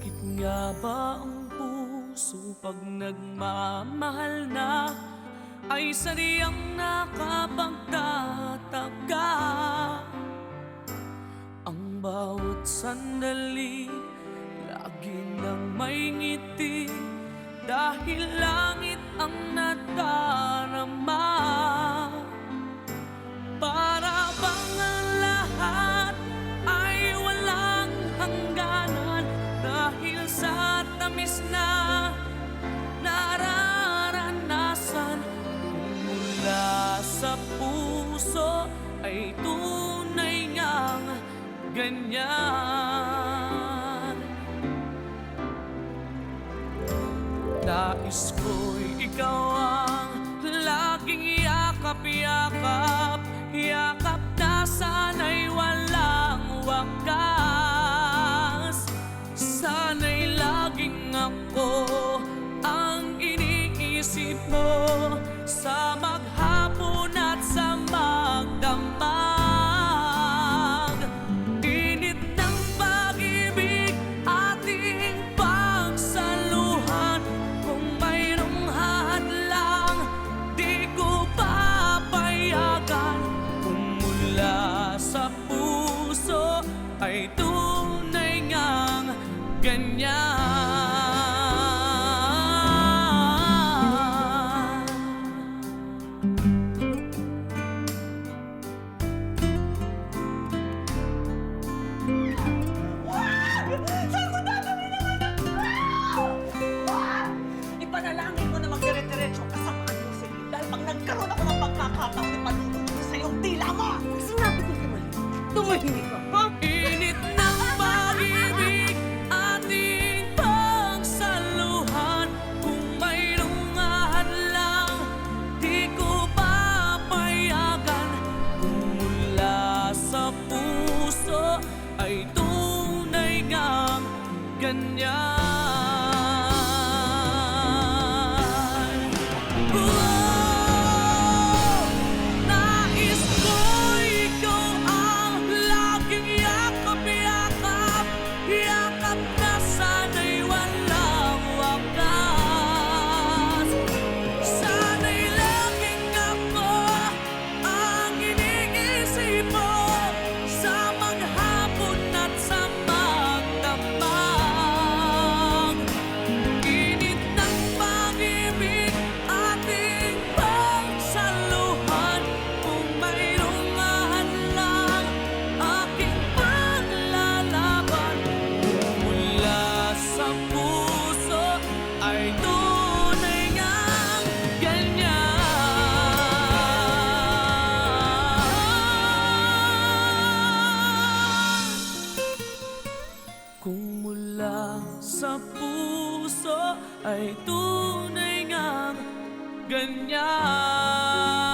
Bakit nga ba ang puso pag nagmamahal na ay sadyang nakapagtataka? Ang bawat sandali lagi nang may ngiti dahil langit ang nadarama. Para bang ang lahat ay walang hangganan dahil sa tamis na nararanasan mula sa puso ay tunay ngang ganyan. Nais ko'y ikaw ang laging yakap-yakap, yakap na sana'y walang wakas. Sana'y laging ako ang iniisip mo sa maghapon at sa magdamag. Init ng pag-ibig ating pagsaluhan, kung mayroong hadlang di ko papayagan. Kung mula sa puso ay tunay ngang ganyan. Ipanalangin mo na magdire-diretso ka sa mga Jocelyn dahil pag nagkaroon ako ng pagkakataon, ipanunod ko sa iyong dila mo! Pag sinabi ko tumahimik ka, ha? Init ng pag-ibig ating pagsaluhan, kung mayroong hadlang di ko papayagan. Kung mula sa puso ay tunay ngang ganyan. Nais ko ikaw ang laging yakap-yakap, yakap na sana'y walang wakas. Sana'y laging ako ang iniisip mo sa maghapon at sa magdamag. Init ng pag-ibig ating pagsaluhan, kung mayroong hadlang aking paglalaban. Mula sa puso ay tunay ngang ganyan. Kung mula sa puso ay tunay ngang ganyan.